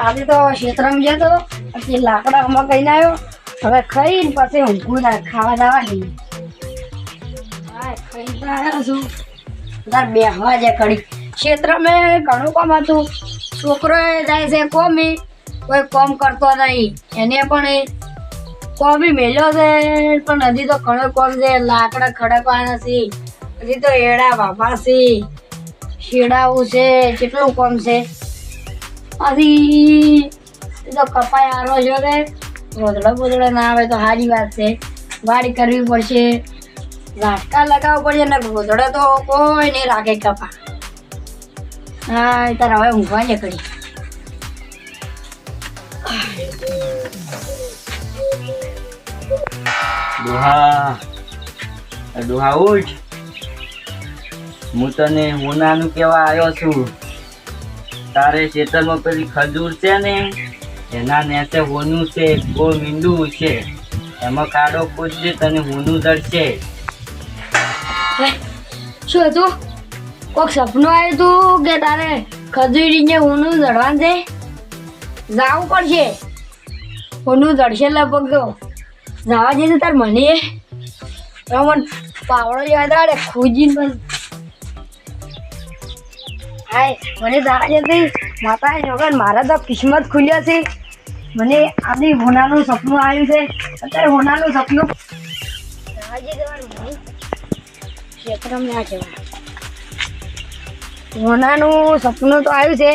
આજે તો ક્ષેત્રમાં ગયો તો પછી લાકડા હમણાં કહીને આવ્યો. હવે ખાઈને પછી ઊંઘું ના ખાવા જવાની. હા ખાઈને તો આવ્યો છું. તાર બેહવા જે કડી ક્ષેત્રમાં ઘણું કામ હતું. છોકરો જાય છે કોમી, કોઈ કોમ કરતો નહીં. એને પણ કોમી મેલ્યો છે પણ હજી તો ઘણો કોમ છે. લાકડા ખડકવાના છે, હજી તો એડા બાપા છે, શેડાવું છે, કેટલું કોમ છે. હજી તો કપાઈ આરો છો કે રોદડો બોદડો ના આવે તો સારી વાત છે. વાડી કરવી પડશે, ઝાટકા લગાવવું પડશે ને રોદડો તો કોઈ નહીં રાખે કપા. હા તાર હવે ઊંઘવા જ કરી. ડોહા ઉઠ. હું તને હોનાનું કેવા આવ્યો છું. તારે ખેતરમાં પેલી ખજૂર છે ને એના નેચે હોનું છે, કોઈ મીંડું છે, એમાં કાઢો ખોજજે તને હોનું જડશે. શું હતું? કોઈક સપનું આવ્યું હતું કે તારે ખજૂરીને ઊનું જડવાનું છે? જાવું પડશે. ઊનું જડશે લગભગ તો જવા જશે તાર મને મને પાવડો યાદ આવે ખોજીને પણ હાય મને જવા જતી માતા જોગન મારા તો કિસ્મત ખુલ્યો છે. મને આજે હોનાનું સપનું આવ્યું છે. અત્યારે હોનાનું સપનું જવા જઈ દેવાનું મને ક્ષેત્રમાં ના જવાનું. હોનાનું સપનું તો આવ્યું છે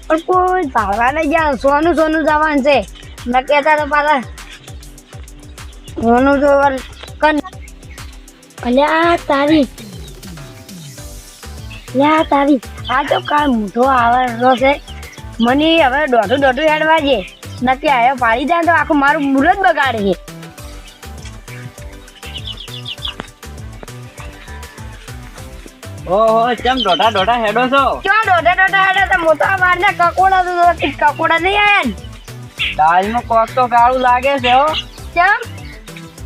પણ કોઈ ભાવવા નહીં ગયા. સોનું જવાનું છે ન કહેતા તો પાછા હોનું તો કન અલ્યા તારી આ તો કાળ મોટો આવવાનો છે. મને હવે દોઢું હેડવા છે નક્કી આવ્યો પાડી જાય તો આખું મારું મુહૂર્ત બગાડે છે. ઓહો ચમ દોઢા હેડો છો? ક્યાં દોઢા હેડે તો મોટા મારને કકોડા તો કકોડા નહીં આયા ને દાળમાં કોક તો કાળું લાગે છે હો. કેમ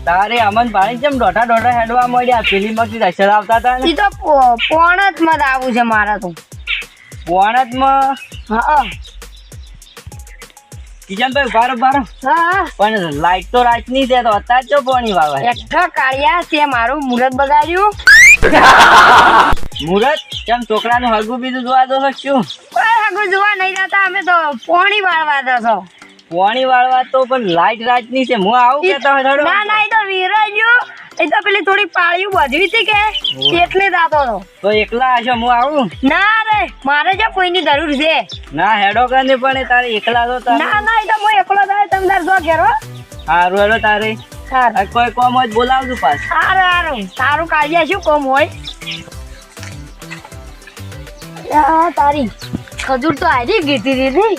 તારે અમન પાણી ચમ દોઢા હેડવા મળ્યા? પેલી માંથી અક્ષર આવતા હતા ને ઈ તો પોણત મત આવું છે મારા તો પોણતમાં. હા કિશનભાઈ બારો હા પણ લાઈટ તો રાતની છે તો અત્યારે જો પાણી વાળવા એકઠા કાળિયા છે મારું મુહૂર્ત બગાડ્યું. મુરત કેમ છોકરાનું હગું બીજું જોવા દો શું? કોઈ હગું જોવા નહીં જતા અમે તો પોણી વાળવા જશો. પાણી વાળવા તો પણ લાઈટ રાતની છે. હું આવું કેતા હોય ના એ તો વીરાજો એ તો પેલી થોડી પાળીઓ બધવી હતી કે એટલે જાતો હતો. તો એકલા હશો? હું આવું? ના રે મારે જો કોઈની જરૂર છે. ના હેડો કરે પણ તારે એકલા તો ના એ તો હું એકલો જાય તમે તાર જો ઘેરો. સારું હેડો તારે કોઈ કોમ હોય બોલાવજો પાછું. સારું તારું કાઢ્યા શું કોમ હોય? તારી ખજૂર તો હારી ગીતી દીધી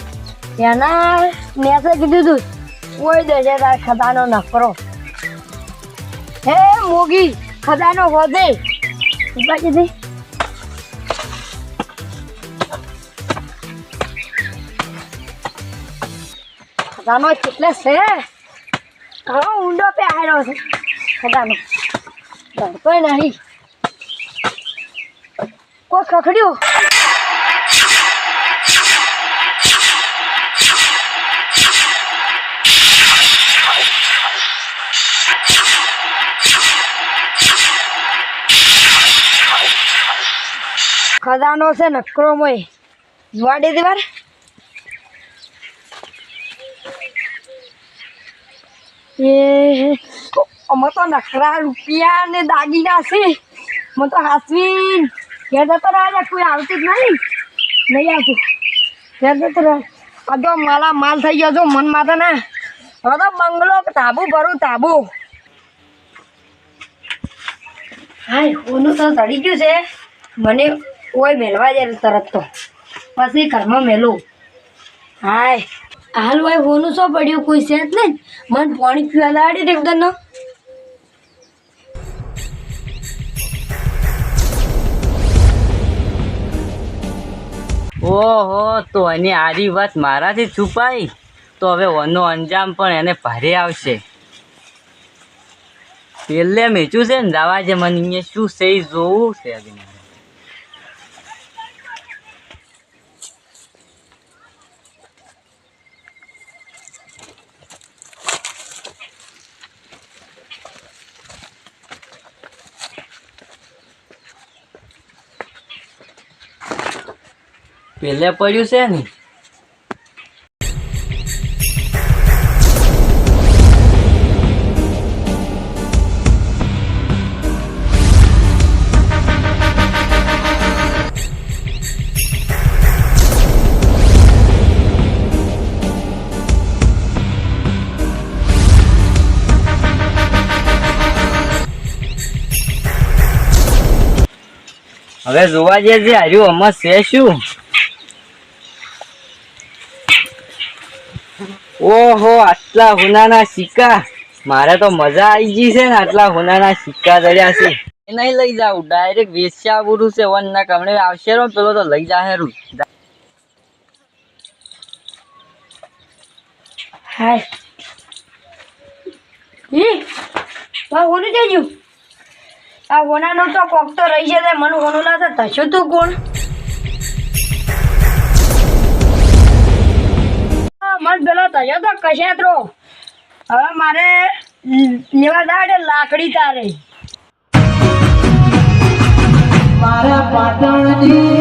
એના મેસે કીધું તું કોઈ દેશે તાર ખજાનો નકરો. હે મોગી ખજાનો વધે કીધી ખજાનો કેટલે છે? ઘણો ઊંડો પે આવ્યો છે ખજાનો. ડરતોય નહીં. કોઈ ખખડ્યું ખજાનો છે નકરો મોય જોવા દે દીવાર. અમે તો નકરા રૂપિયા ને દાગીના છે. મને તો હાસવીન ઘેર જતો રહ્યા કોઈ આવતું જ નહીં આવતું. ઘેર જતો રહ્યા આ તો માલા માલ થઈ ગયો છો મન માથે ને. હવે તો બંગલો તાબુ ભરું તાબુ. હા ઓનું તો ચડી ગયું છે. મને કોઈ મેળવા જાય તરત તો પછી ઘરમાં મેલું. હાય હાલ હોય હોનું શું પડ્યું કોઈ છે જ નહીં. મને પાણી પીવા લાડી દે એકદમ. ઓહો તો એની આરી વાત મારાથી છુપાઈ તો હવે ઓનો અંજામ પણ એને ભારે આવશે. પેલે મેચું છે ને જવા છે મને અહીંયા શું છે એ જોવું છે. પેલે પડ્યું છે ને. હવે જોવા જઈએ જે હાર્યું આમાં છે શું. ઓહો, આટલા હોનાના સિક્કા. મારે તો મજા આવી ગઈ છે ને, આટલા હોનાના સિક્કા જડ્યા છે. એ નહીં લઈ જાવ, ડાયરેક્ટ વેચ્યા પૂરું છે. વન ના કમણે આવશે રો, પેલો તો લઈ જાહે રૂ. હાય હોનું જઈ ગયું. આ હોનાનો તો કોક તો રહી જશે. મને હોનું ના થશું તું કોણ? મન પેલો થયો તો કશેત્રો. હવે મારે લેવા જાય એટલે લાકડી તારે. મારા પાટણની